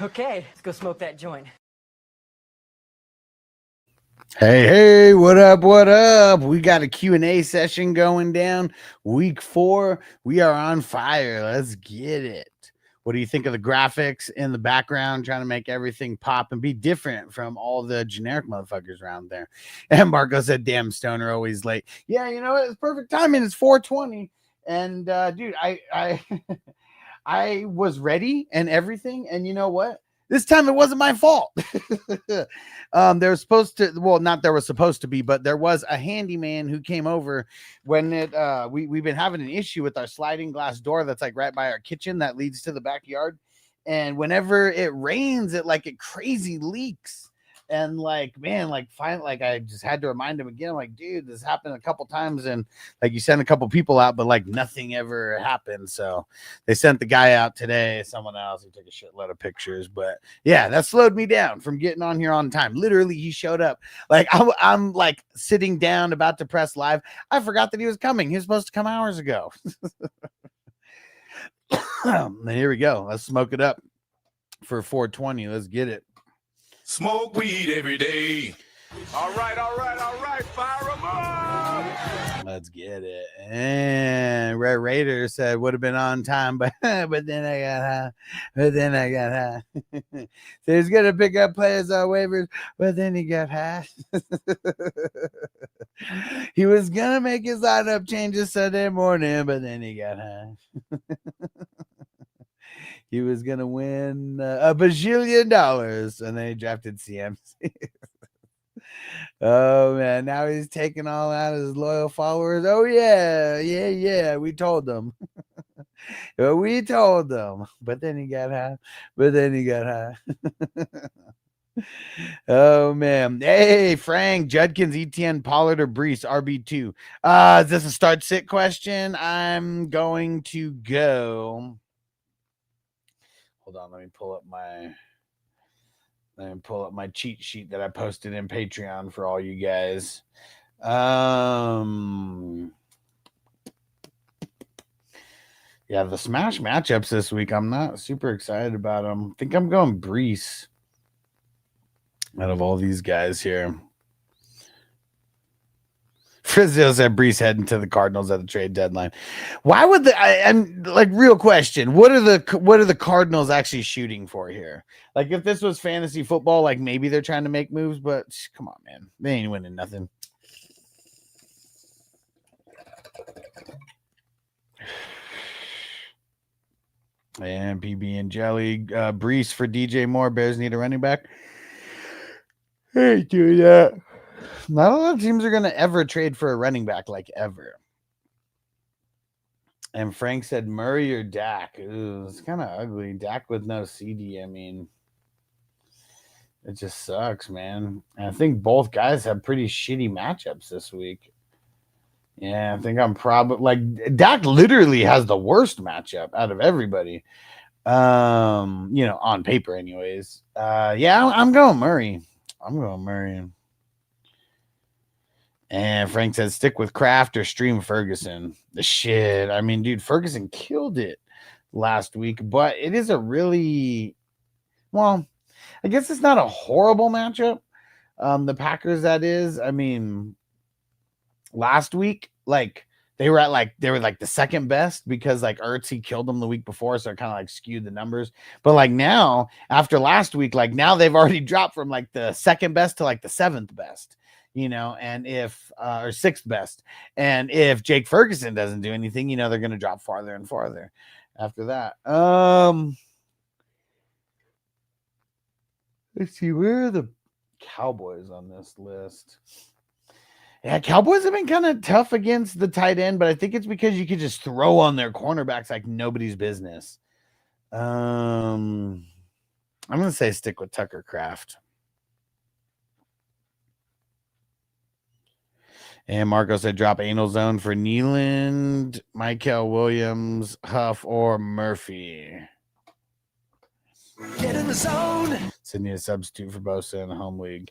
Okay, let's go smoke that joint. Hey, what up, what up? We got a Q&A session going down. Week 4, we are on fire. Let's get it. What do you think of the graphics in the background, trying to make everything pop and be different from all the generic motherfuckers around there? And Marco said, damn, Stoner always late. Yeah, you know, it's perfect timing. It's 4:20. And dude, I I was ready and everything. And you know what? This time it wasn't my fault. There was supposed to, well, not there was supposed to be, but there was a handyman who came over when we've been having an issue with our sliding glass door that's like right by our kitchen that leads to the backyard. And whenever it rains, it crazy leaks. And like, man, like I just had to remind him again, like, dude, this happened a couple times, and like you sent a couple people out, but like nothing ever happened. So they sent the guy out today, someone else. He took a shitload of pictures, but yeah, that slowed me down from getting on here on time. Literally, he showed up. Like I'm like sitting down about to press live. I forgot that he was coming. He was supposed to come hours ago. Here we go. Let's smoke it up for 4:20. Let's get it. Smoke weed every day. All right, fire them up. Let's get it. And Red Raider said would have been on time, but then I got high. So he's gonna pick up players on waivers, but then he got high. He was gonna make his lineup changes Sunday morning, but then he got high. He was gonna win $1 bajillion, and then he drafted CMC. Oh man, now he's taking all out his loyal followers. Oh yeah. We told them. We told them. But then he got high. Oh man. Hey, Frank, Judkins, ETN, Pollard, or Brees, RB2. Is this a start sit question? I'm going to go. Hold on, let me pull up my cheat sheet that I posted in Patreon for all you guys. Yeah, the Smash matchups this week, I'm not super excited about them. I think I'm going Brees out of all these guys here. Frizzo said Brees heading to the Cardinals at the trade deadline. Why would I'm like, real question, what are the Cardinals actually shooting for here? Like, if this was fantasy football, like maybe they're trying to make moves, but come on, man, they ain't winning nothing. And PB and Jelly, Brees for DJ Moore. Bears need a running back. Hey, do that. Not a lot of teams are going to ever trade for a running back, like ever. And Frank said Murray or Dak. Ooh, it's kind of ugly. Dak with no CD. I mean, it just sucks, man. And I think both guys have pretty shitty matchups this week. Yeah, I think I'm probably like Dak literally has the worst matchup out of everybody. You know, on paper, anyways. Yeah, I'm going Murray. And Frank says, stick with Kraft or stream Ferguson. The shit. I mean, dude, Ferguson killed it last week, but it is a really, well, I guess it's not a horrible matchup. The Packers, that is. I mean, last week, like, they were like the second best because like Ertz, he killed them the week before, so it kind of like skewed the numbers. But like now, after last week, like now they've already dropped from like the second best to like the seventh best. You know, and if or sixth best, and if Jake Ferguson doesn't do anything, you know, they're going to drop farther and farther after that. Let's see, where are the Cowboys on this list? Yeah, Cowboys have been kind of tough against the tight end, but I think it's because you could just throw on their cornerbacks like nobody's business. I'm going to say stick with Tucker Kraft. And Marco said drop anal zone for Nealand, Michael Williams, Huff, or Murphy. Get in the zone. Sydney a substitute for Bosa in the home league.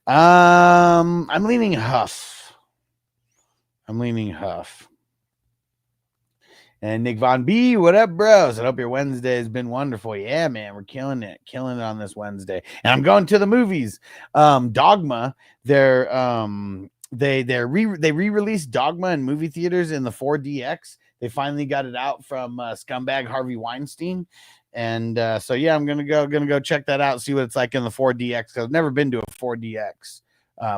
I'm leaning Huff. And Nick Von B, what up, bros? I hope your Wednesday has been wonderful. Yeah, man, we're killing it on this Wednesday. And I'm going to the movies. Dogma, they re-released Dogma in movie theaters in the 4DX. They finally got it out from scumbag Harvey Weinstein. And so yeah, I'm gonna go check that out, see what it's like in the 4DX, because I've never been to a 4DX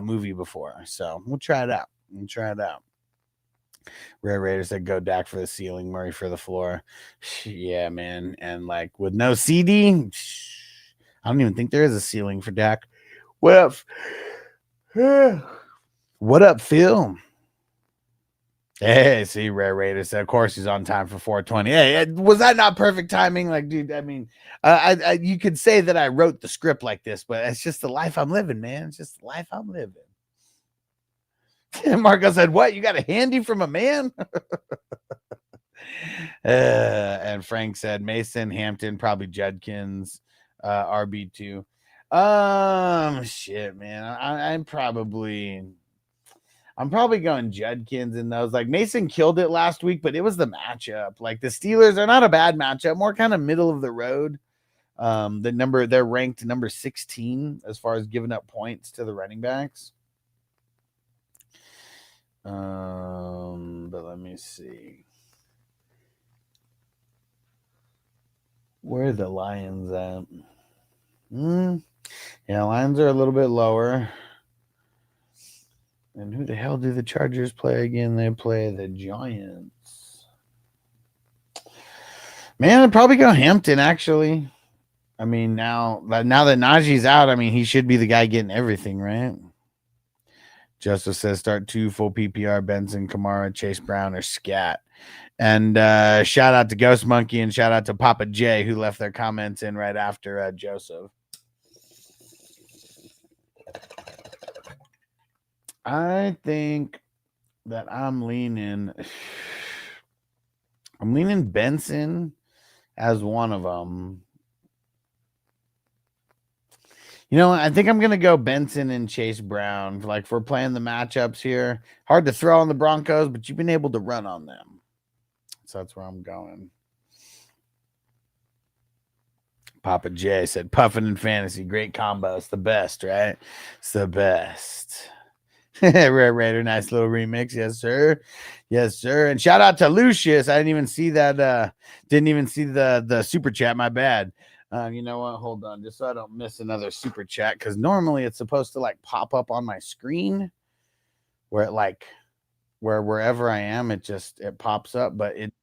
movie before. So we'll try it out. Rare Raider said, go Dak for the ceiling, Murray for the floor. Yeah, man. And like with no CD, I don't even think there is a ceiling for Dak. What up? What up, Phil? Hey, see, Rare Raider said, of course he's on time for 420. Hey, was that not perfect timing? Like, dude, I mean, you could say that I wrote the script like this, but it's just the life I'm living, man. It's just the life I'm living. Marco said, what? You got a handy from a man? And Frank said, Mason, Hampton, probably Judkins, RB2. Shit, man. I'm probably going Judkins in those. Like, Mason killed it last week, but it was the matchup. Like, the Steelers are not a bad matchup, more kind of middle of the road. They're ranked number 16 as far as giving up points to the running backs. But let me see. Where are the Lions at? Yeah, Lions are a little bit lower. And who the hell do the Chargers play again? They play the Giants. Man, I'd probably go Hampton, actually. I mean, now that Najee's out, I mean, he should be the guy getting everything, right? Joseph says, start 2 full PPR, Benson, Kamara, Chase Brown, or Scat. And shout out to Ghost Monkey and shout out to Papa J, who left their comments in right after Joseph. I think that I'm leaning Benson as one of them. You know, I think I'm going to go Benson and Chase Brown. Like, if we're playing the matchups here, hard to throw on the Broncos, but you've been able to run on them. So that's where I'm going. Papa J said, Puffin and Fantasy, great combo. It's the best, right? It's the best. Rare Raider, nice little remix. Yes, sir. Yes, sir. And shout out to Lucius. I didn't even see that. Didn't even see the super chat. My bad. You know what? Hold on, just so I don't miss another super chat, because normally it's supposed to like pop up on my screen where it like wherever I am, it pops up, but it.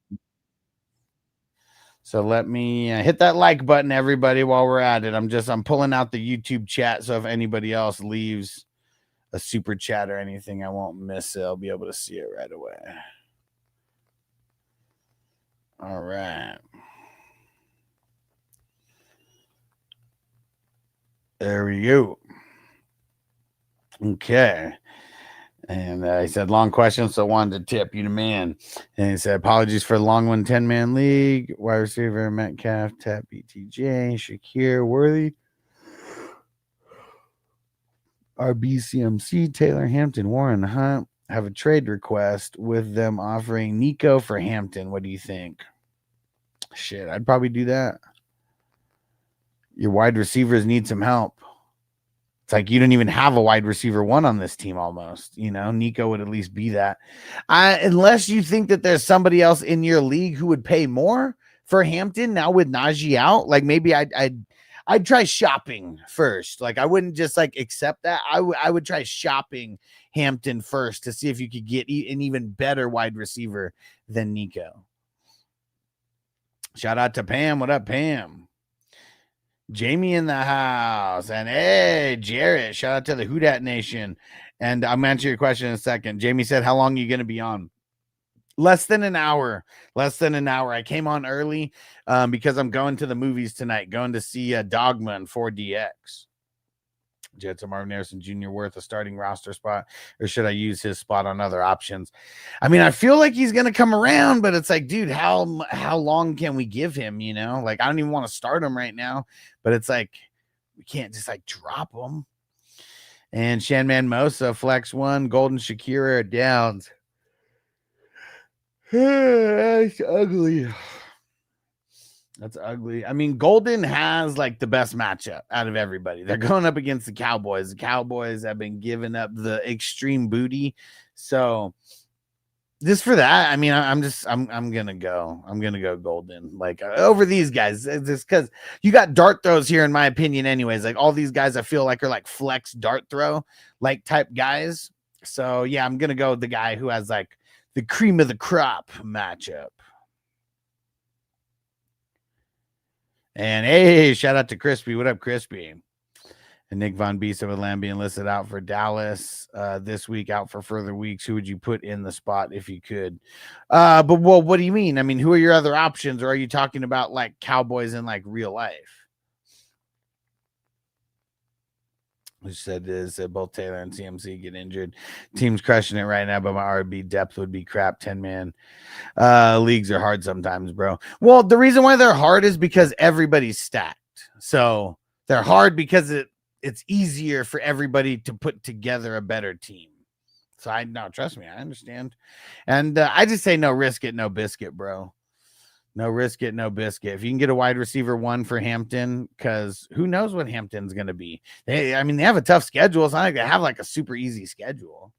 So let me hit that like button, everybody, while we're at it. I'm pulling out the YouTube chat, so if anybody else leaves a super chat or anything, I won't miss it. I'll be able to see it right away. All right. There we go. Okay. And he said, long question, so wanted to tip you the man. And he said, apologies for the long one, 10-man league. Wide receiver, Metcalf, Tap, BTJ, Shakir, Worthy, RBCMC, Taylor, Hampton, Warren, Hunt. Have a trade request with them offering Nico for Hampton. What do you think? Shit, I'd probably do that. Your wide receivers need some help. It's like you don't even have a wide receiver one on this team almost. You know, Nico would at least be that. Unless you think that there's somebody else in your league who would pay more for Hampton now with Najee out, like maybe I'd try shopping first. Like I wouldn't just like accept that. I would try shopping Hampton first to see if you could get an even better wide receiver than Nico. Shout out to Pam. What up, Pam? Jamie in the house. And hey, Jarrett, shout out to the Houdat Nation. And I'm answering your question in a second. Jamie said, how long are you going to be on? Less than an hour. I came on early because I'm going to the movies tonight, going to see Dogma in 4DX. Jets, Marvin Harrison Jr. worth a starting roster spot, or should I use his spot on other options? I mean, I feel like he's going to come around, but it's like, dude, how long can we give him? You know, like I don't even want to start him right now, but it's like we can't just like drop him. And Shanman Mosa, Flex 1, Golden Shakira, Downs. That's ugly. That's ugly. I mean, Golden has like the best matchup out of everybody. They're going up against the Cowboys. The Cowboys have been giving up the extreme booty. So just for that, I mean, I'm gonna go Golden, like over these guys. It's just because you got dart throws here, in my opinion, anyways. Like all these guys, I feel like are like flex dart throw like type guys. So yeah, I'm gonna go with the guy who has like the cream of the crop matchup. And hey, shout out to Crispy. What up, Crispy? And Nick Von Beast of Lamb being listed out for Dallas this week, out for further weeks. Who would you put in the spot if you could? But well, what do you mean? I mean, who are your other options? Or are you talking about like Cowboys in like real life? Who said this? Both Taylor and CMC get injured. Team's crushing it right now, but my RB depth would be crap. 10-man leagues are hard sometimes, bro. Well, the reason why they're hard is because everybody's stacked. So they're hard because it's easier for everybody to put together a better team. So trust me, I understand. And I just say no risk it, no biscuit, bro. No risk it, no biscuit. If you can get a wide receiver 1 for Hampton, because who knows what Hampton's going to be. They have a tough schedule. It's not like they have like a super easy schedule.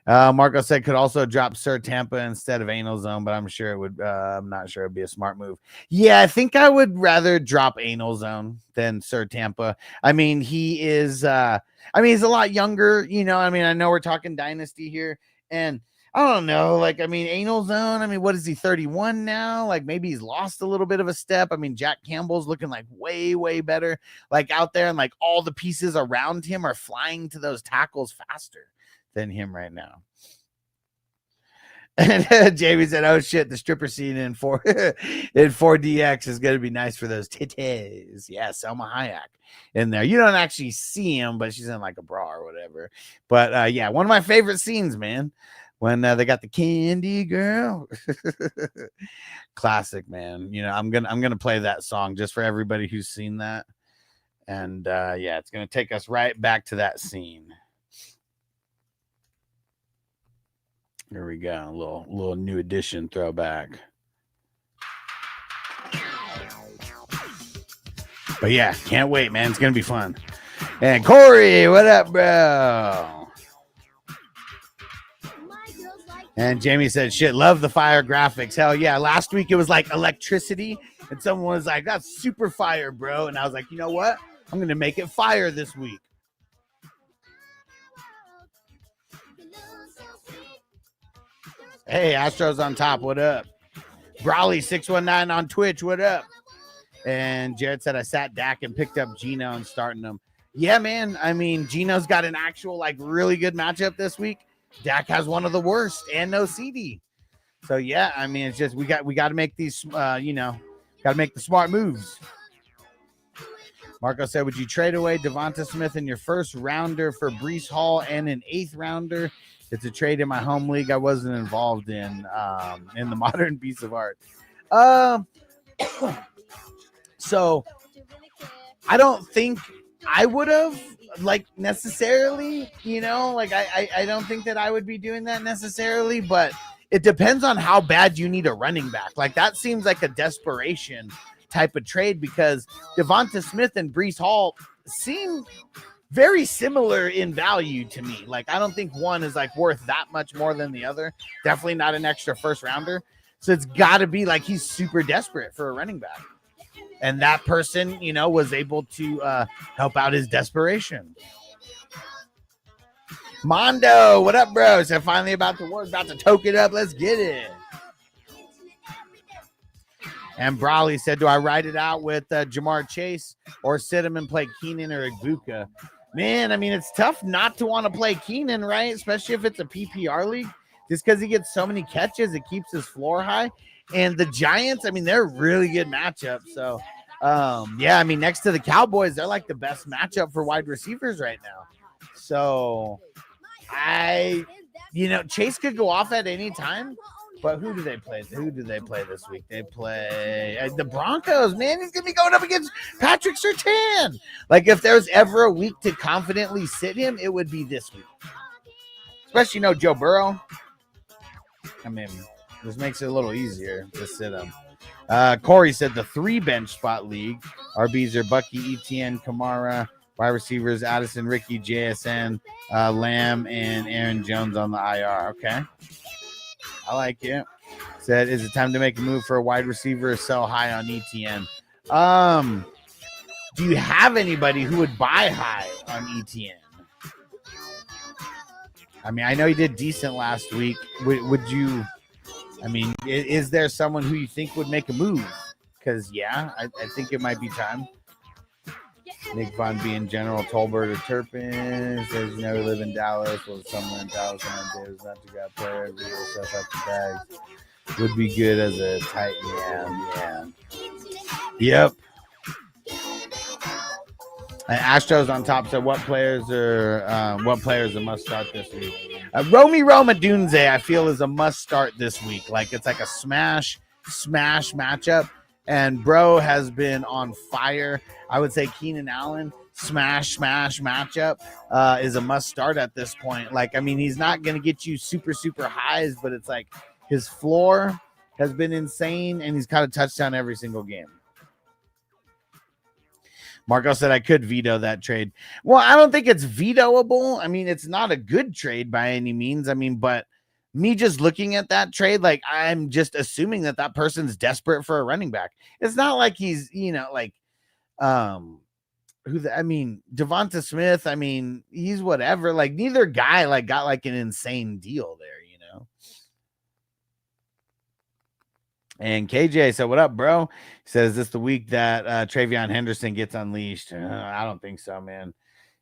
Marco said could also drop Sir Tampa instead of Anal Zone, but I'm sure it would. I'm not sure it'd be a smart move. Yeah, I think I would rather drop Anal Zone than Sir Tampa. I mean, he is. He's a lot younger. You know, I know we're talking dynasty here, and I don't know. Like, Anal Zone. What is he? 31 now? Like, maybe he's lost a little bit of a step. Jack Campbell's looking like way, way better. Like out there, and like all the pieces around him are flying to those tackles faster than him right now. And Jamie said, "Oh shit, the stripper scene in 4DX is gonna be nice for those titties." Yeah, Selma Hayek in there. You don't actually see him, but she's in like a bra or whatever. But yeah, one of my favorite scenes, man. When they got the candy girl. Classic, man. You know, I'm gonna play that song just for everybody who's seen that. And yeah, it's gonna take us right back to that scene. Here we go. A little new edition throwback. But yeah, can't wait, man. It's gonna be fun. And Corey, what up, bro? And Jamie said, shit, love the fire graphics. Hell yeah. Last week it was like electricity, and someone was like, that's super fire, bro. And I was like, you know what? I'm gonna make it fire this week. Hey, Astros on top. What up? Brawley619 on Twitch. What up? And Jared said, I sat Dak and picked up Gino and starting him. Yeah, man. Gino's got an actual, like, really good matchup this week. Dak has one of the worst and no CD. So, yeah, it's just we got to make these, got to make the smart moves. Marco said, would you trade away Devonta Smith in your first rounder for Breece Hall and an 8th rounder? It's a trade in my home league I wasn't involved in the modern piece of art. So I don't think I would have necessarily, I don't think that I would be doing that necessarily, but it depends on how bad you need a running back. Like that seems like a desperation type of trade because Devonta Smith and Breece Hall seem very similar in value to me. Like, I don't think one is worth that much more than the other. Definitely not an extra first rounder. So it's got to be he's super desperate for a running back. And that person, was able to help out his desperation. Mondo, what up, bro? So finally about to work, about to toke it up. Let's get it. And Brawley said, do I ride it out with Jamar Chase or sit him and play Keenan or Igbukah? Man, it's tough not to want to play Keenan, right? Especially if it's a PPR league. Just because he gets so many catches, it keeps his floor high. And the Giants, they're a really good matchup. So, yeah, next to the Cowboys, they're like the best matchup for wide receivers right now. So, Chase could go off at any time. But who do they play? Who do they play this week? They play the Broncos, man. He's going to be going up against Patrick Surtain. If there's ever a week to confidently sit him, it would be this week. Especially, Joe Burrow. This makes it a little easier to sit him. Corey said the 3 bench spot league. RBs are Bucky, ETN, Kamara. Wide receivers, Addison, Ricky, JSN, Lamb, and Aaron Jones on the IR. Okay. I like it. Said, is it time to make a move for a wide receiver or sell high on ETN? Do you have anybody who would buy high on ETN? I mean, I know he did decent last week. Would you? I mean, is there someone who you think would make a move? Because, yeah, I think it might be time. Nick Von B in general, Tolbert or Turpin says you never live in Dallas. Well, someone in Dallas on Davis not to got player. Real stuff out the bags. Would be good as a tight end. Yeah. Yep. And Astros on top said what players are a must start this week. Romy Romadunze, I feel, is a must start this week. Like it's like a smash matchup. And bro has been on fire. I would say Keenan Allen, smash matchup is a must start at this point. Like, I mean, he's not going to get you super highs, but it's like his floor has been insane, and he's caught a touchdown every single game. Marco said I could veto that trade. Well, I don't think it's vetoable. I mean, it's not a good trade by any means. I mean, but me just looking at that trade, like I'm just assuming that person's desperate for a running back. It's not like he's, like, Devonta Smith. I mean, he's whatever. Like neither guy like got like an insane deal there, And KJ said, "What up, bro?" He says, "Is this the week that Travion Henderson gets unleashed?" I don't think so, man.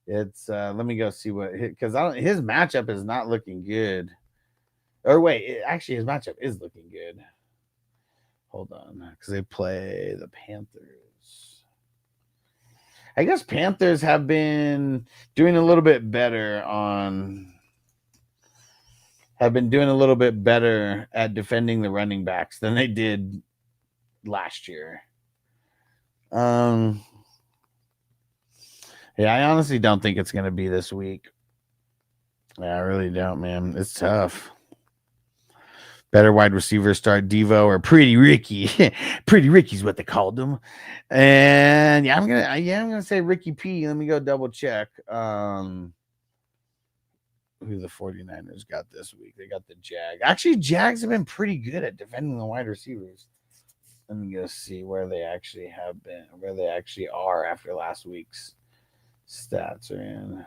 It's let me go see because his matchup is not looking good. Or wait, actually, his matchup is looking good. Hold on, because they play the Panthers. I guess Panthers have been doing a little bit better at defending the running backs than they did last year. Yeah, I honestly don't think it's going to be this week. Yeah, I really don't, man. It's tough. Better wide receiver start Devo or Pretty Ricky. Pretty Ricky's what they called him. And I'm gonna say Ricky P. Let me go double check. Who the 49ers got this week? They got the Jags. Actually, Jags have been pretty good at defending the wide receivers. Let me go see where they actually are after last week's stats are in.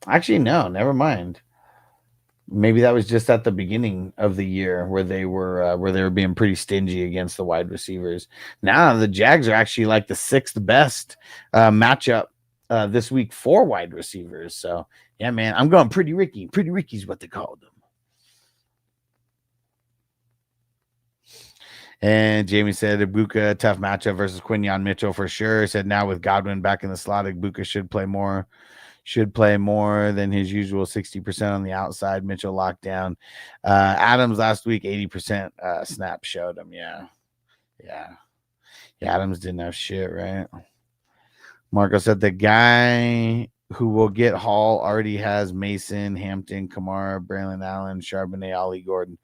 Actually, no, never mind. Maybe that was just at the beginning of the year where they were being pretty stingy against the wide receivers. Now the Jags are actually like the 6th best matchup this week for wide receivers. So yeah, man, I'm going Pretty Ricky. Pretty Ricky's what they called him. And Jamie said Ibuka, tough matchup versus Quinyon Mitchell for sure. He said now with Godwin back in the slot, Ibuka should play more than his usual 60% on the outside. Mitchell locked down. Adams last week, 80% snap showed him. Yeah. Adams didn't have shit, right? Marco said the guy who will get Hall already has Mason, Hampton, Kamara, Braylon Allen, Charbonnet, Ollie Gordon.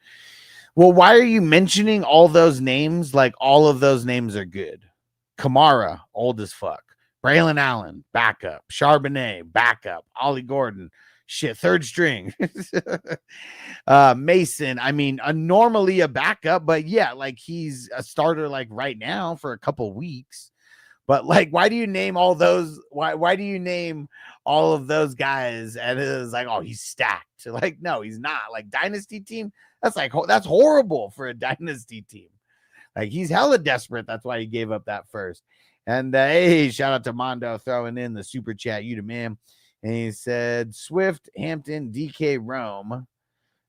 Well, why are you mentioning all those names? Like all of those names are good. Kamara, old as fuck. Braylon Allen, backup. Charbonnet, backup. Ollie Gordon, shit, third string. Mason, I mean, normally a backup, but yeah, like he's a starter like right now for a couple weeks. But like, why do you name all those? Why do you name all of those guys? And it's like, oh, he's stacked. Like, no, he's not. Like dynasty team, that's horrible for a dynasty team. Like he's hella desperate. That's why he gave up that first. And hey, shout out to Mondo throwing in the super chat. You the man. And he said Swift, Hampton, DK, Rome.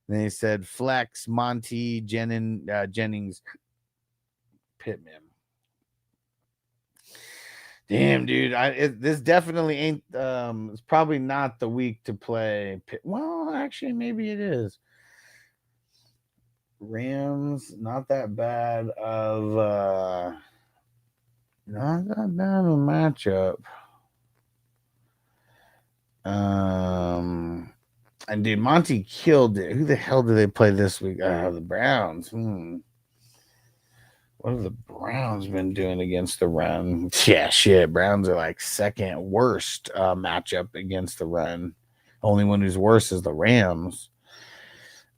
And he said Flex, Monty, Jennings, Pittman. Damn, dude. This definitely ain't. It's probably not the week to play. Well, actually, maybe it is. Rams, not that bad of. Not that bad of a matchup. And dude, Monty killed it. Who the hell did they play this week? The Browns. What have the Browns been doing against the run? Yeah, shit. Browns are like second worst matchup against the run. Only one who's worse is the Rams.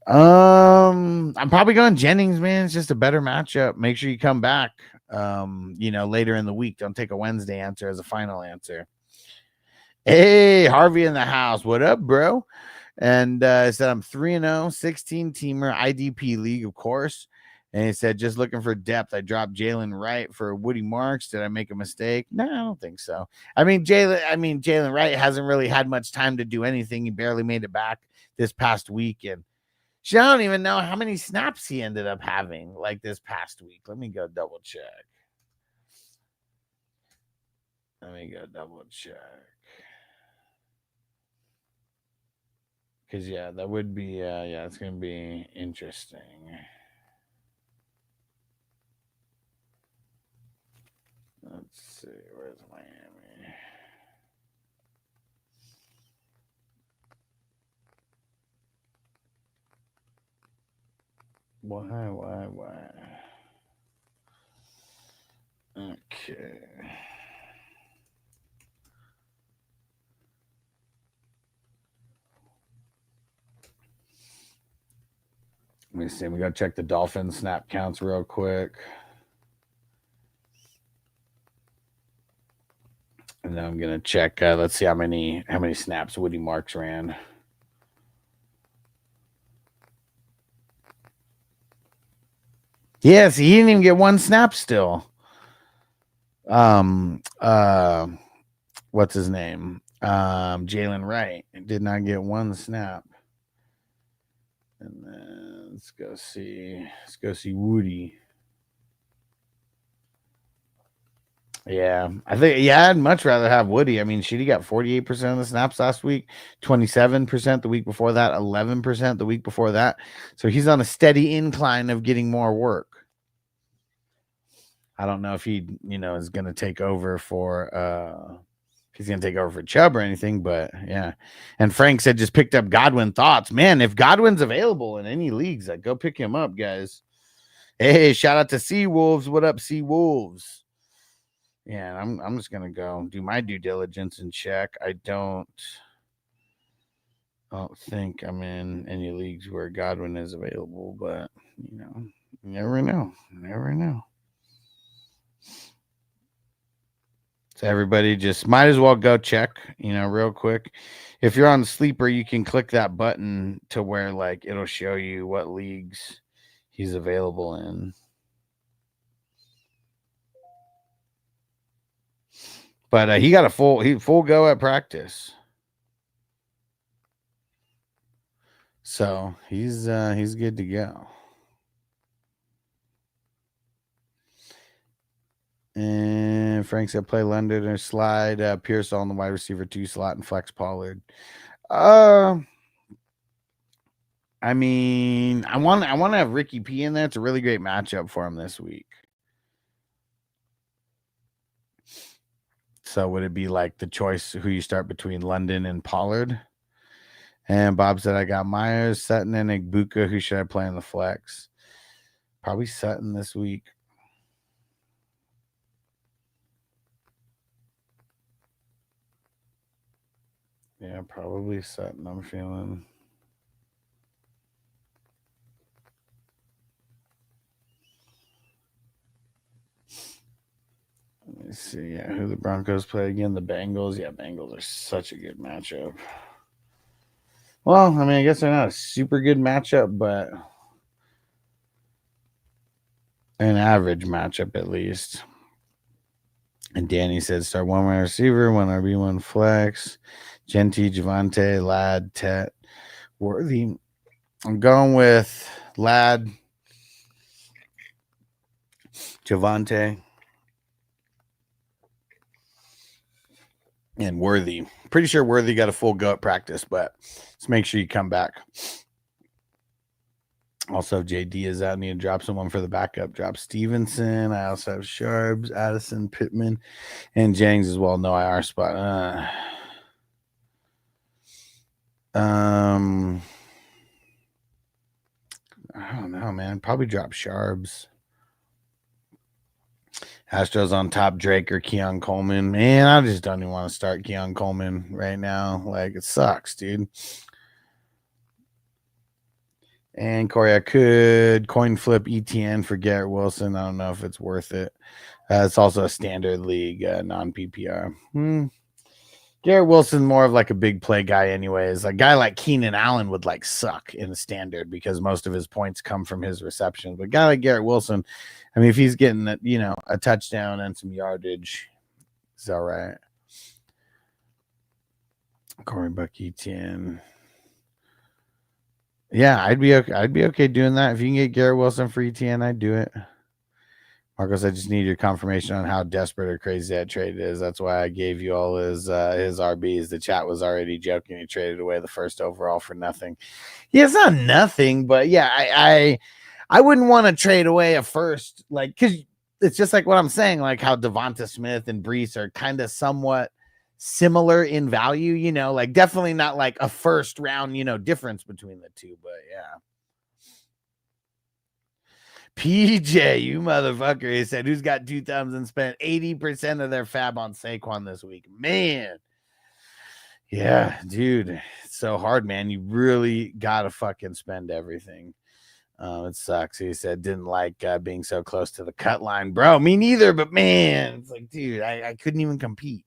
I'm probably going Jennings, man. It's just a better matchup. Make sure you come back later in the week. Don't take a Wednesday answer as a final answer. Hey, Harvey in the house. What up, bro? And I said I'm 3-0, 16-teamer, IDP league, of course. And he said, just looking for depth. I dropped Jalen Wright for Woody Marks. Did I make a mistake? No, I don't think so. Jalen Wright hasn't really had much time to do anything. He barely made it back this past week. And I don't even know how many snaps he ended up having like this past week. Let me go double check. Because, yeah, that would be, it's going to be interesting. Let's see, where's Miami? Why? Okay. Let me see. We got to check the Dolphins snap counts real quick. And then I'm going to check. Let's see how many snaps Woody Marks ran. Yes, he didn't even get one snap still. What's his name? Jalen Wright did not get one snap. And then let's go see Woody. Yeah, I'd much rather have Woody. I mean, he got 48% of the snaps last week, 27% the week before that, 11% the week before that. So he's on a steady incline of getting more work. I don't know if he, is going to take over for he's going to take over for Chubb or anything, but yeah. And Frank said just picked up Godwin. Thoughts, man, if Godwin's available in any leagues, go pick him up, guys. Hey, shout out to Seawolves. What up, Seawolves? Yeah, I'm just gonna go do my due diligence and check. I don't think I'm in any leagues where Godwin is available, but you never know. So everybody just might as well go check, real quick. If you're on Sleeper, you can click that button to where it'll show you what leagues he's available in. But he got a full go at practice. So he's good to go. And Frank said play London or slide Pierce on the wide receiver 2 slot and flex Pollard. I want to have Ricky P in there. It's a really great matchup for him this week. So would it be the choice who you start between London and Pollard? And Bob said I got Myers, Sutton, and Igbuka. Who should I play in the flex? Probably Sutton this week. Yeah, probably Sutton, I'm feeling. Let me see. Yeah, who the Broncos play again? The Bengals. Yeah, Bengals are such a good matchup. Well, I guess they're not a super good matchup, but an average matchup at least. And Danny said start one wide receiver, one RB, one flex. Genty, Javante, Ladd, Tet, Worthy. I'm going with Ladd, Javante, and Worthy. Pretty sure Worthy got a full go at practice, but let's make sure you come back. Also, JD is out. Need to drop someone for the backup. Drop Stevenson. I also have Sharps, Addison, Pittman, and Jennings as well. No IR spot. I don't know, man. Probably drop Sharps. Astros on top, Drake or Keon Coleman. Man, I just don't even want to start Keon Coleman right now. Like, it sucks, dude. And Corey, I could coin flip ETN for Garrett Wilson. I don't know if it's worth it. It's also a standard league, non-PPR. Garrett Wilson more of like a big play guy anyways. A guy like Keenan Allen would like suck in a standard because most of his points come from his receptions. But a guy like Garrett Wilson, I mean, if he's getting a touchdown and some yardage, it's all right. Corey Bucky 10. Yeah, I'd be okay doing that. If you can get Garrett Wilson for ETN, I'd do it. Marcos, I just need your confirmation on how desperate or crazy that trade is. That's why I gave you all his RBs. The chat was already joking. He traded away the first overall for nothing. Yeah, it's not nothing, but yeah, I wouldn't want to trade away a first, like, because it's just like what I'm saying, like how Devonta Smith and Brees are kind of somewhat similar in value, like definitely not like a first round, difference between the two, but yeah. PJ, you motherfucker. He said, who's got 2 thumbs and spent 80% of their fab on Saquon this week? Man. Yeah, dude. It's so hard, man. You really got to fucking spend everything. It sucks. He said, didn't like being so close to the cut line. Bro, me neither, but man, it's like, dude, I couldn't even compete.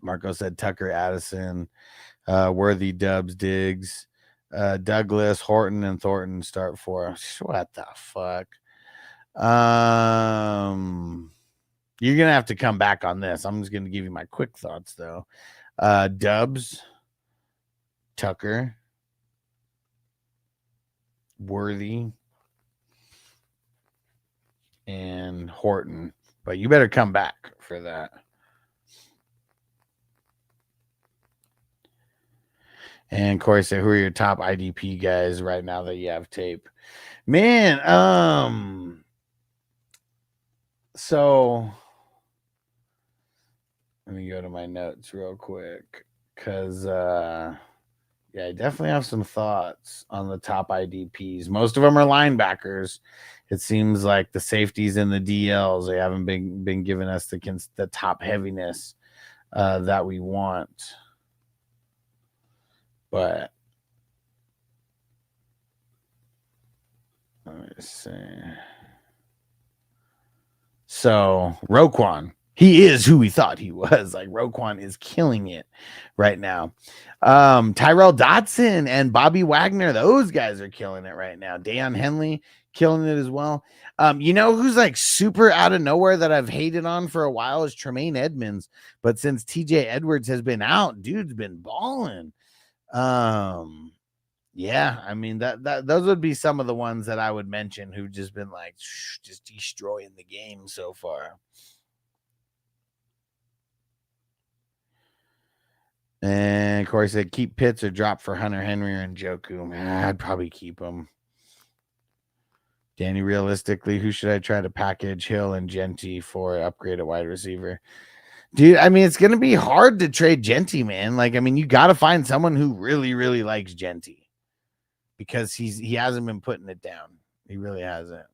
Marco said Tucker, Addison, Worthy, Dubs, Diggs. Douglas, Horton, and Thornton start for. What the fuck? You're gonna have to come back on this. I'm just gonna give you my quick thoughts though. Dubs, Tucker, Worthy, and Horton. But you better come back for that. And Corey said, who are your top IDP guys right now that you have tape? Man, so let me go to my notes real quick. Because I definitely have some thoughts on the top IDPs. Most of them are linebackers. It seems like the safeties and the DLs, they haven't been giving us the top heaviness that we want. But let me see. So Roquan, he is who we thought he was. Like Roquan is killing it right now. Tyrell Dotson and Bobby Wagner, those guys are killing it right now. Deion Henley killing it as well. Who's like super out of nowhere that I've hated on for a while is Tremaine Edmonds. But since TJ Edwards has been out, dude's been balling. Yeah, I mean that those would be some of the ones that I would mention who've just been like just destroying the game so far. And Corey said keep Pitts or drop for Hunter Henry or Njoku. Man, I'd probably keep him. Danny, realistically, who should I try to package? Hill and Genty for upgrade a wide receiver? Dude, I mean, it's going to be hard to trade Genty, man. Like, I mean, you got to find someone who really, really likes Genty because he hasn't been putting it down. He really hasn't.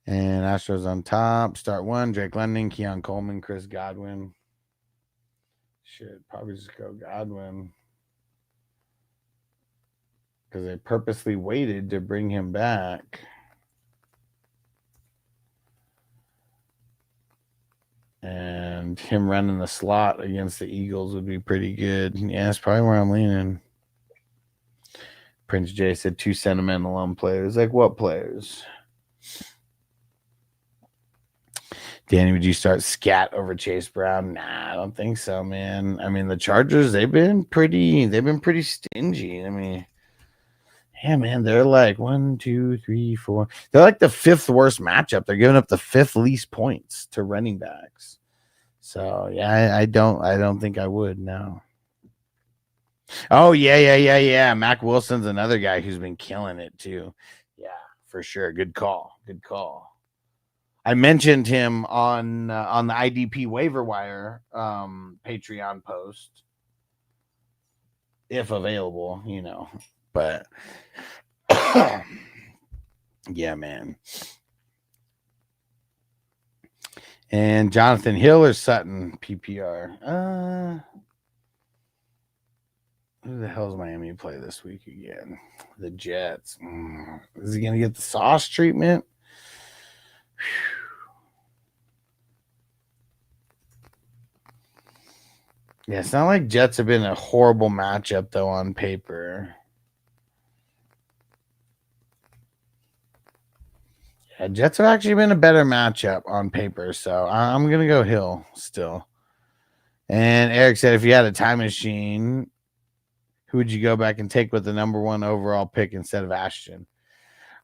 And Astros on top. Start 1, Drake London, Keon Coleman, Chris Godwin. Should probably just go Godwin. Because they purposely waited to bring him back. And him running the slot against the Eagles would be pretty good. Yeah, that's probably where I'm leaning. Prince J said 2 sentimental on players. Like what players? Danny, would you start Scat over Chase Brown? Nah, I don't think so, man. I mean, the Chargers, they've been pretty stingy. I mean, yeah, man, they're like 1, 2, 3, 4. They're like the 5th worst matchup. They're giving up the 5th least points to running backs. So yeah, I don't think I would. No. Oh yeah. Mac Wilson's another guy who's been killing it too. Yeah, for sure. Good call. Good call. I mentioned him on the IDP waiver wire Patreon post, if available, you know. But yeah, man. And Jonathan Hill or Sutton PPR. Who the hell's Miami play this week again? The Jets. Is he gonna get the sauce treatment? Yeah, it's not like Jets have been a horrible matchup though on paper. Yeah, Jets have actually been a better matchup on paper, so I'm gonna go Hill still. And Eric said, if you had a time machine, who would you go back and take with the number 1 overall pick instead of Ashton?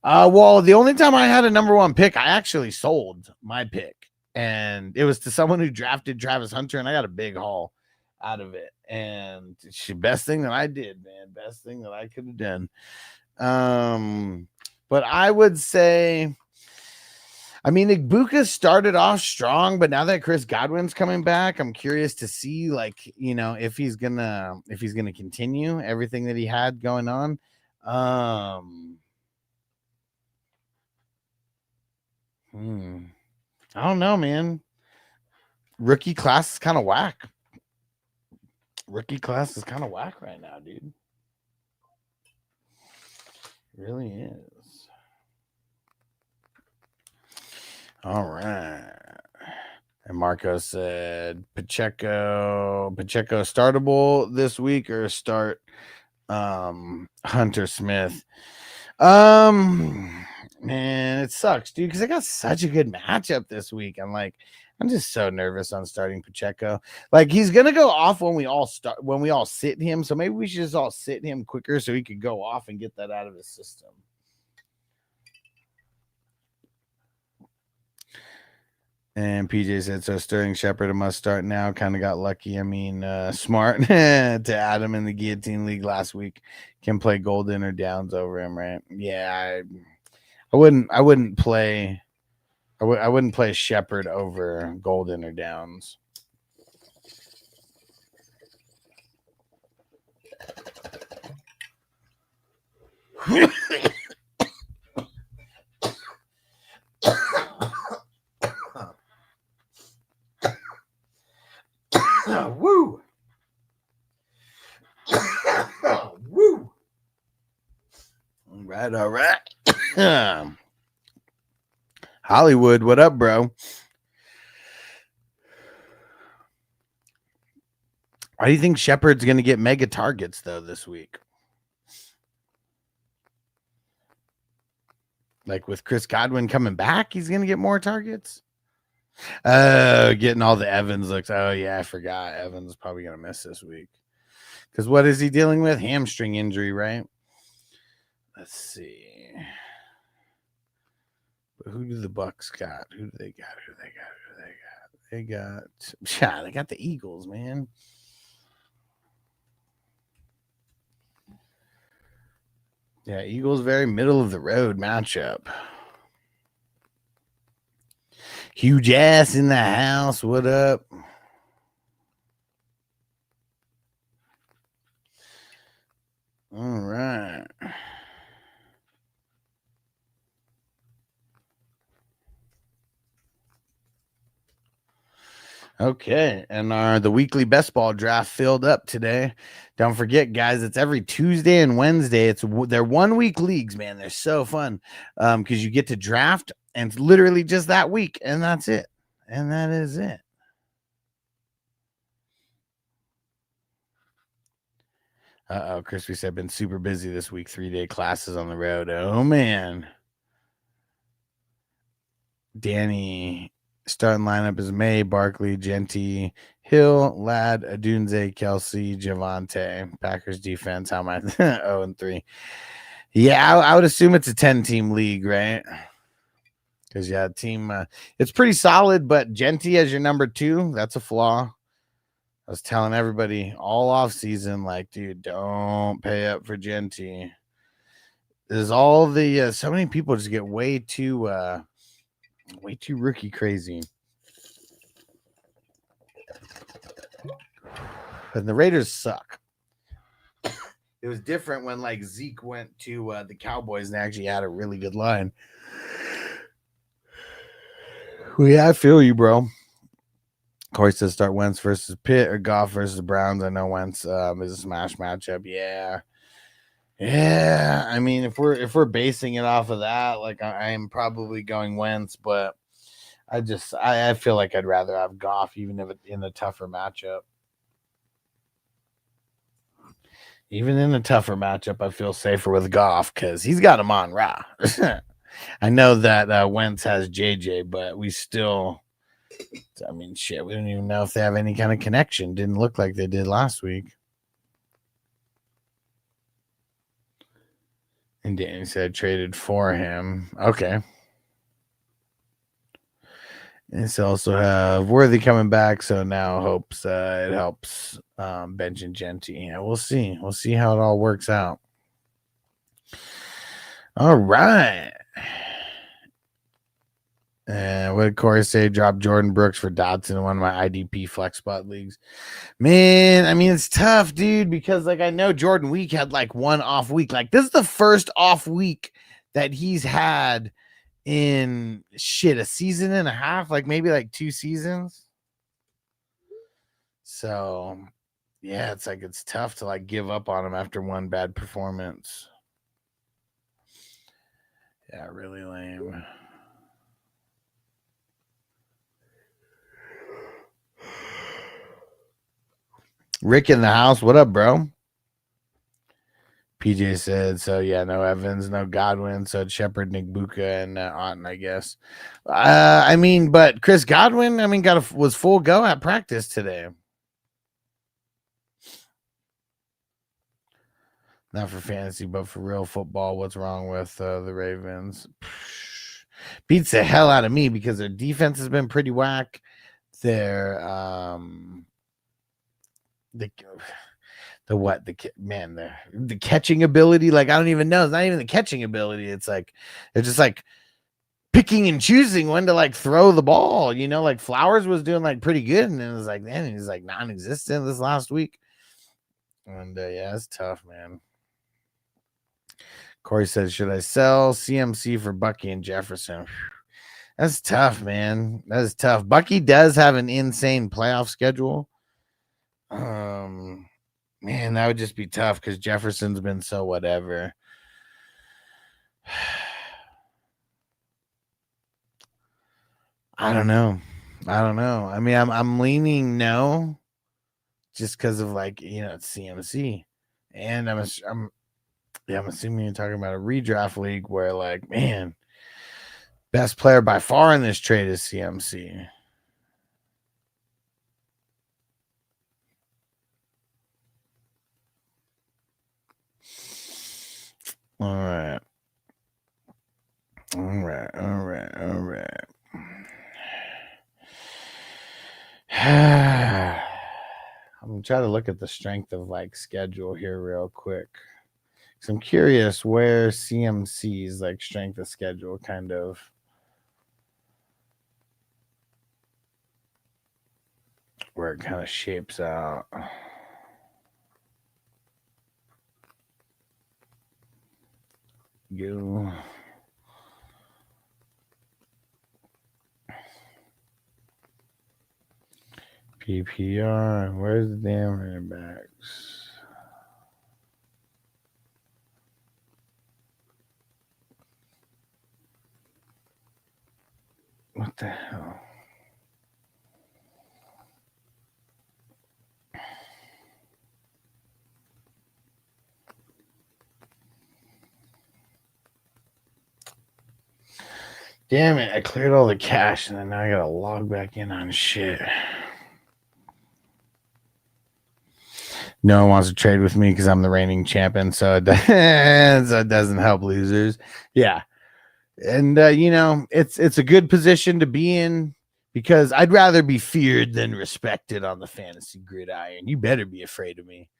Well, the only time I had a number 1 pick, I actually sold my pick, and it was to someone who drafted Travis Hunter, and I got a big haul out of it. And it's the best thing that I did, man. Best thing that I could have done. But I would say, I mean, Igbuka started off strong, but now that Chris Godwin's coming back, I'm curious to see, like, you know, if he's gonna continue everything that he had going on. I don't know, man. Rookie class is kind of whack. Rookie class is kind of whack right now, dude. It really is. All right. And Marco said Pacheco startable this week or start Hunter Smith. Man, it sucks, dude, because I got such a good matchup this week. I'm just so nervous on starting Pacheco. Like, he's gonna go off when we all sit him. So maybe we should just all sit him quicker so he could go off and get that out of his system. And PJ said, so Sterling Shepard, a must start now. Kind of got lucky. I mean, smart to add him in the guillotine league last week. Can play Golden or Downs over him, right? Yeah, I wouldn't play Shepard over Golden or Downs. Woo! Woo! All right. Hollywood, what up, bro? Why do you think Shepard's going to get mega targets, though, this week? Like, with Chris Godwin coming back, he's going to get more targets? Getting all the Evans looks. Oh, yeah, I forgot. Evans is probably going to miss this week. Because what is he dealing with? Hamstring injury, right? Let's see. Who do the Bucks got? Who do they got? They got the Eagles, man. Yeah, Eagles very middle of the road matchup. Huge ass in the house. What up? All right. Okay, and the weekly best ball draft filled up today. Don't forget, guys, it's every Tuesday and Wednesday. They're 1 week leagues, man. They're so fun because you get to draft, and it's literally just that week, and that's it, and that is it. Crispy said, been super busy this week. 3-day classes on the road. Oh man, Danny. Starting lineup is May, Barkley, Genty, Hill, Ladd, Adunze, Kelsey, Javante. Packers defense. How am I? 0-3. Yeah, I would assume it's a 10-team league, right? Because team. It's pretty solid, but Genty as your number 2, that's a flaw. I was telling everybody all off season, like, dude, don't pay up for Genty. is all the so many people just get way too rookie crazy. And the Raiders suck. It was different when like Zeke went to the Cowboys and actually had a really good line. Well, yeah, I feel you, bro. Corey says start Wentz versus Pitt or Goff versus Browns. I know Wentz is a smash matchup. Yeah. Yeah. I mean, if we're basing it off of that, like I am probably going Wentz, but I feel like I'd rather have Goff even if it's in a tougher matchup. Even in a tougher matchup, I feel safer with Goff because he's got him on Ra. I know that Wentz has JJ, but we still, I mean, shit, we don't even know if they have any kind of connection. Didn't look like they did last week. And Danny said traded for him. Okay. And it's also have Worthy coming back, so now hopes it helps Bench and Genty. Yeah, we'll see. We'll see how it all works out. All right. And what did Corey say? Drop Jordan Brooks for Dotson in one of my IDP flex spot leagues. Man, I mean, it's tough, dude, because like I know Jordan Week had like one off week. Like this is the first off week that he's had in a season and a half, like maybe like 2 seasons. So yeah, it's tough to like give up on him after one bad performance. Yeah, really lame. Rick in the house. What up, bro? PJ said, so yeah, no Evans, no Godwin. So Shepard, Nick Buka, and Otten, I guess. I mean, but Chris Godwin, I mean, was full go at practice today. Not for fantasy, but for real football. What's wrong with the Ravens? Beats the hell out of me because their defense has been pretty whack. Their the catching ability, like I don't even know. It's not even the catching ability. It's like they're just like picking and choosing when to like throw the ball. You know, like Flowers was doing like pretty good, and it was like, man, he's like non-existent this last week. And yeah, it's tough, man. Corey says, should I sell CMC for Bucky and Jefferson? That's tough, man. That is tough. Bucky does have an insane playoff schedule. Man, that would just be tough because Jefferson's been so whatever. I don't know. I mean, I'm leaning no, just because of like it's CMC, and I'm assuming you're talking about a redraft league where like, man, best player by far in this trade is CMC. All right. I'm gonna try to look at the strength of like schedule here real quick. So I'm curious where CMC's like strength of schedule kind of where it kind of shapes out. Go. PPR. Where's the damn running backs? What the hell? Damn it, I cleared all the cache and then now I gotta log back in on shit. No one wants to trade with me because I'm the reigning champion, so it doesn't help losers. Yeah. And it's a good position to be in because I'd rather be feared than respected on the fantasy gridiron. You better be afraid of me.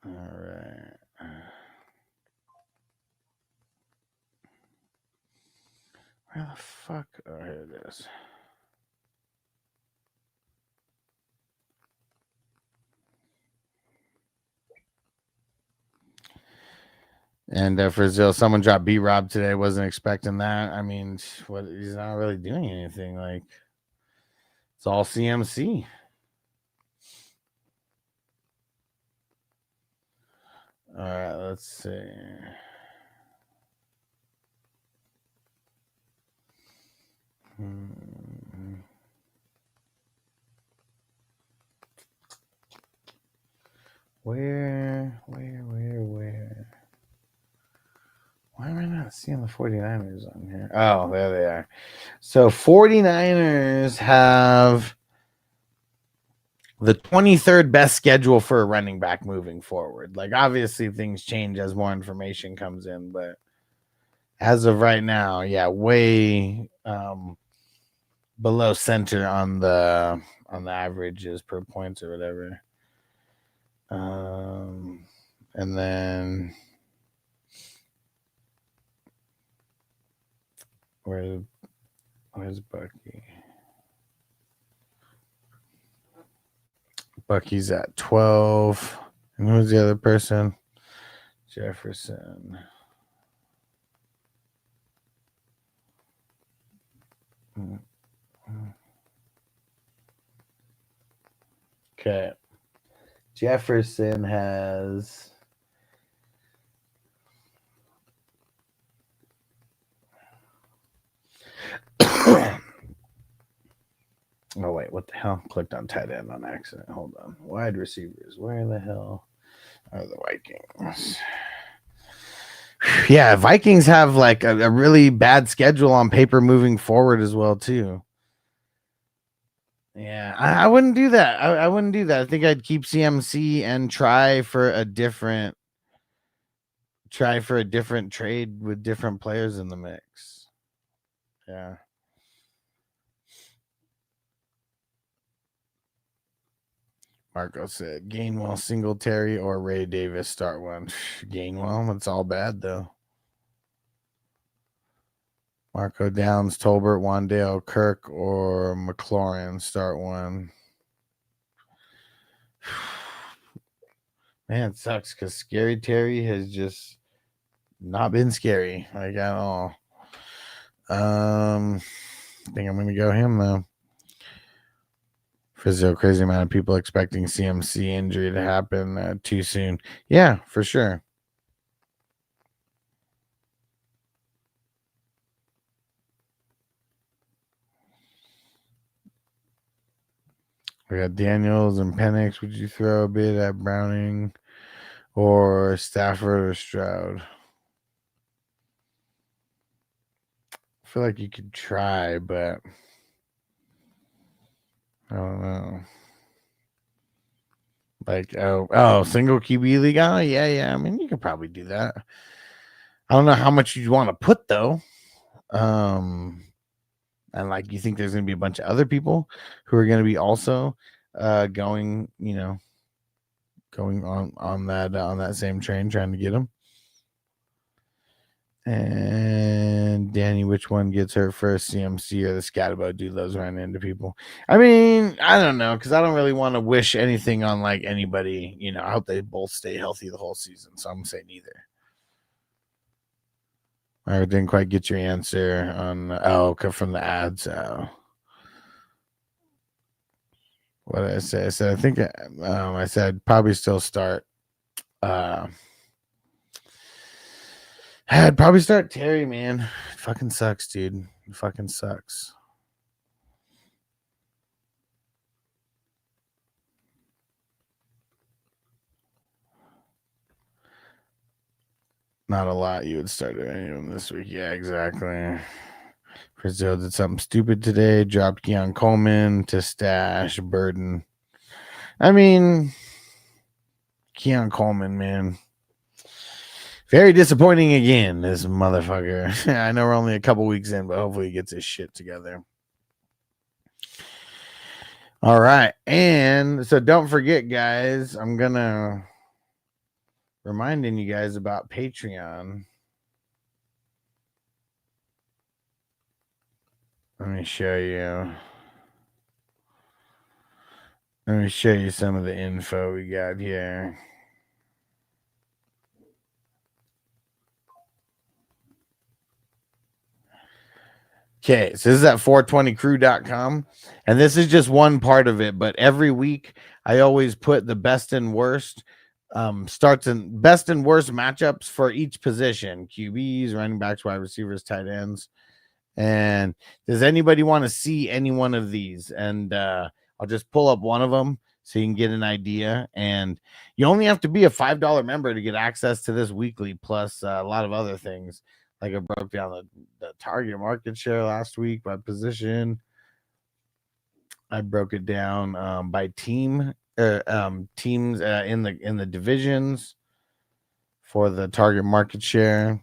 All right. Where the fuck? Oh, here it is. And for Zill, someone dropped B Rob today. Wasn't expecting that. I mean, what? He's not really doing anything. Like, it's all CMC. All right, let's see. Where? Why am I not seeing the 49ers on here? Oh, there they are. So 49ers have the 23rd best schedule for a running back moving forward. Like, obviously things change as more information comes in, but as of right now, yeah, way below center on the averages per points or whatever. And then where's Bucky? Bucky's at 12. And who's the other person? Jefferson. Okay. Jefferson has oh wait, what the hell? Clicked on tight end on accident. Hold on. Wide receivers. Where the hell are the Vikings? Yeah, Vikings have like a really bad schedule on paper moving forward as well too. Yeah, I wouldn't do that. I wouldn't do that. I think I'd keep CMC and try for a different trade with different players in the mix. Yeah. Marco said Gainwell, Singletary, or Ray Davis start one. Gainwell, it's all bad though. Marco Downs, Tolbert, Wandale, Kirk, or McLaurin start one. Man, it sucks because Scary Terry has just not been scary like at all. I think I'm gonna go him though. Physio, crazy amount of people expecting CMC injury to happen too soon. Yeah, for sure. We got Daniels and Penix. Would you throw a bit at Browning or Stafford or Stroud? I feel like you could try, but I don't know. Like, single QB league? Oh, yeah. I mean, you could probably do that. I don't know how much you want to put though. And like, you think there's going to be a bunch of other people who are going to be also going on that same train, trying to get them. And Danny, which one gets hurt first, CMC or the Scatterbo? Dude loves running into people. I mean, I don't know, because I don't really want to wish anything on like anybody. I hope they both stay healthy the whole season. So I'm gonna say neither. I didn't quite get your answer on from the ads. What did I say? I said I think I said probably still start. I'd probably start Terry, man. It fucking sucks, dude. It fucking sucks. Not a lot you would start anyone this week. Yeah, exactly. Brazil did something stupid today. Dropped Keon Coleman to stash Burden. I mean, Keon Coleman, man. Very disappointing again, this motherfucker. I know we're only a couple weeks in, but hopefully he gets his shit together. All right. And so don't forget, guys, I'm going to reminding you guys about Patreon. Let me show you. Let me show you some of the info we got here. Okay, so this is at 420crew.com, and this is just one part of it, but every week I always put the best and worst starts and best and worst matchups for each position: QBs, running backs, wide receivers, tight ends. And does anybody want to see any one of these? And I'll just pull up one of them so you can get an idea. And you only have to be a $5 member to get access to this weekly, plus a lot of other things. Like I broke down the target market share last week by position. I broke it down by team, teams in the divisions for the target market share.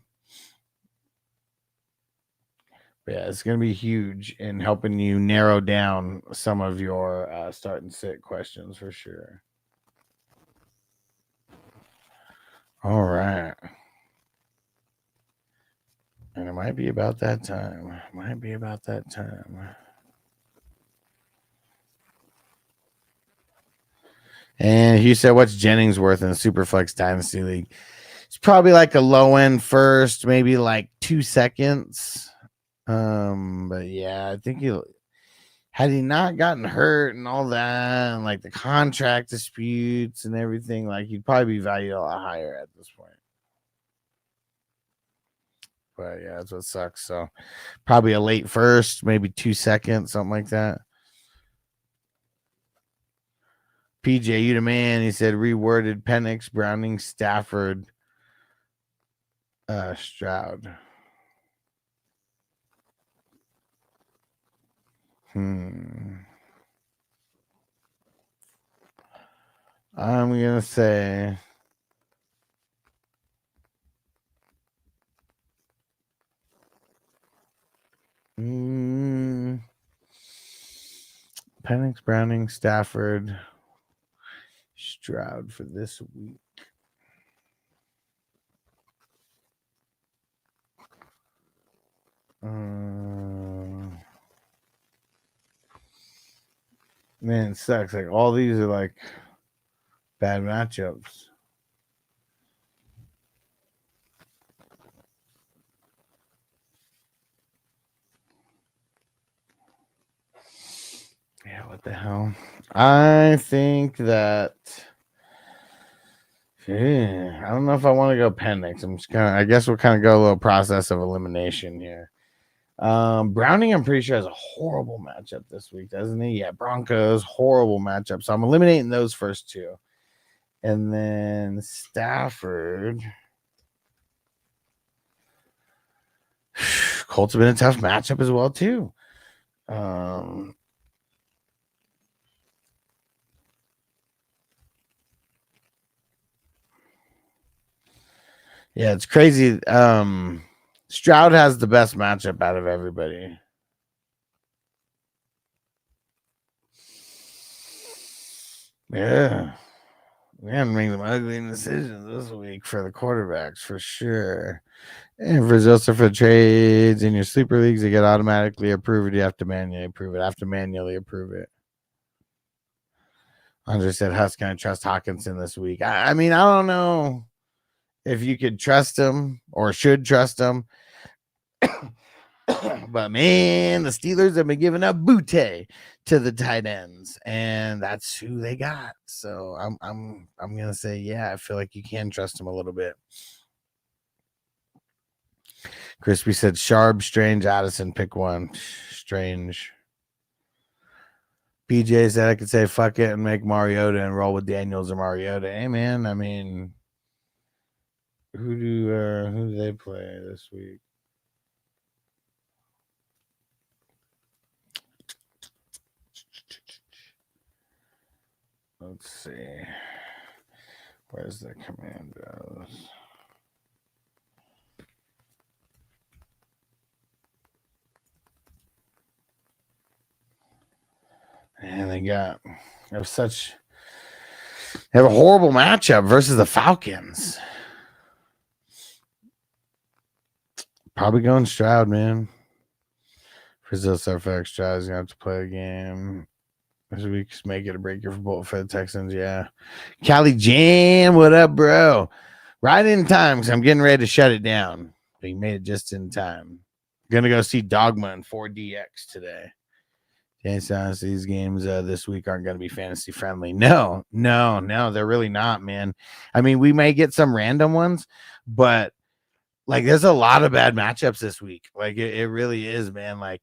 But yeah, it's going to be huge in helping you narrow down some of your start and sit questions for sure. All right. And it might be about that time. And you said, what's Jennings worth in the Superflex Dynasty League? It's probably like a low end first, maybe like 2 seconds. But yeah, I think had he not gotten hurt and all that, and like the contract disputes and everything, like he'd probably be valued a lot higher at this point. But yeah, that's what sucks. So probably a late first, maybe 2 seconds, something like that. PJ, you the man. He said reworded Penix, Browning, Stafford, Stroud. I'm gonna say Penix, Browning, Stafford, Stroud for this week. Man, it sucks. Like all these are like bad matchups. Yeah, what the hell? I think that I don't know if I want to go Penix. I guess we'll kind of go a little process of elimination here. Browning, I'm pretty sure, has a horrible matchup this week, doesn't he? Yeah, Broncos, horrible matchup. So I'm eliminating those first two. And then Stafford. Colts have been a tough matchup as well, too. Yeah, it's crazy. Stroud has the best matchup out of everybody. Yeah. We had to make some ugly decisions this week for the quarterbacks for sure. And for Joseph for trades in your sleeper leagues, you get automatically approved. You have to manually approve it. Andre said, Husk, can I trust Hawkinson this week? I mean, I don't know if you could trust him or should trust him. But man, the Steelers have been giving up Butte to the tight ends, and that's who they got. So I'm gonna say, yeah, I feel like you can trust him a little bit. Crispy said Sharp, Strange, Addison, pick one. Strange. BJ said I could say fuck it and make Mariota and roll with Daniels or Mariota. Hey man, I mean, who do they play this week? Let's see. Where's the Commandos? And they have such They have a horrible matchup versus the Falcons. Probably going Stroud, man. Brazil Surfax Stroud's gonna have to play a game this week. Make it a breaker for the Texans. Yeah. Cali Jam, what up, bro? Right in time because I'm getting ready to shut it down. But you made it just in time. Gonna go see Dogma and 4DX today. These games this week aren't going to be fantasy friendly. No, they're really not, man. I mean, we may get some random ones, but like there's a lot of bad matchups this week. Like it really is, man. Like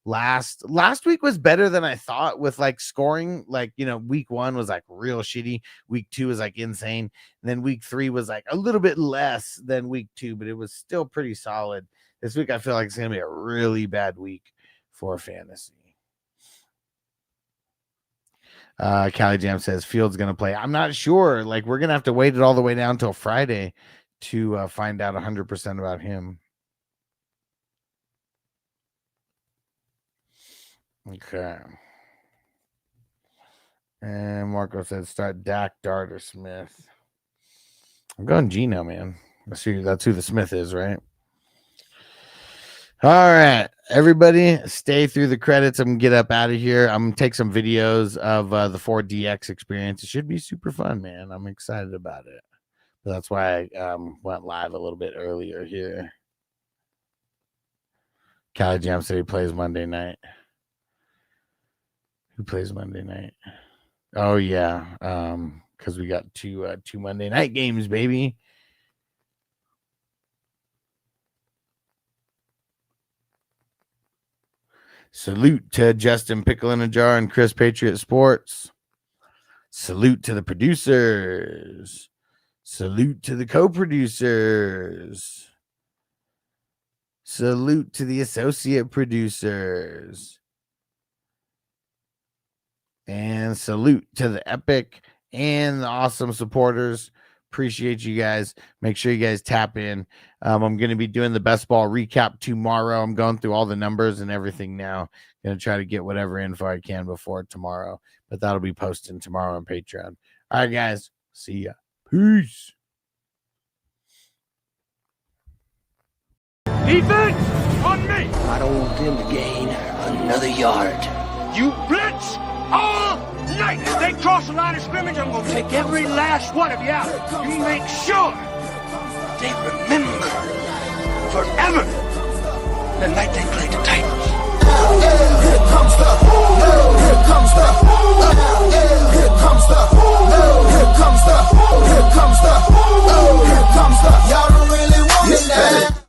last week was better than I thought with like scoring. Like, you know, week 1 was like real shitty. Week 2 was like insane. And then week 3 was like a little bit less than week 2, but it was still pretty solid. This week, I feel like it's going to be a really bad week for fantasy. Cali Jam says Fields going to play. I'm not sure. Like, we're going to have to wait it all the way down till Friday to find out 100% about him. Okay. And Marco said start Dak, Dart, or Smith. I'm going Geno, man. That's who the Smith is, right? All right, everybody, stay through the credits. I'm going to get up out of here. I'm going to take some videos of the 4DX experience. It should be super fun, man. I'm excited about it. But that's why I went live a little bit earlier here. Cali Jam said he plays Monday night. Who plays Monday night? Oh, yeah, because we got two Monday night games, baby. Salute to Justin Pickle in a Jar and Chris Patriot Sports. Salute to the producers. Salute to the co-producers. Salute to the associate producers. And salute to the epic and the awesome supporters. Appreciate you guys. Make sure you guys tap in. I'm going to be doing the best ball recap tomorrow. I'm going through all the numbers and everything now. Going to try to get whatever info I can before tomorrow, but that'll be posting tomorrow on Patreon. All right, guys. See ya. Peace. Defense on me. I don't want them to gain another yard. You blitz all night. If they cross the line of scrimmage, I'm going to take every last one of you out. You make sure they remember forever the night they played the Titans. Here comes the, here comes the, here comes the, here comes the, here comes the, here comes the, y'all don't really want it now.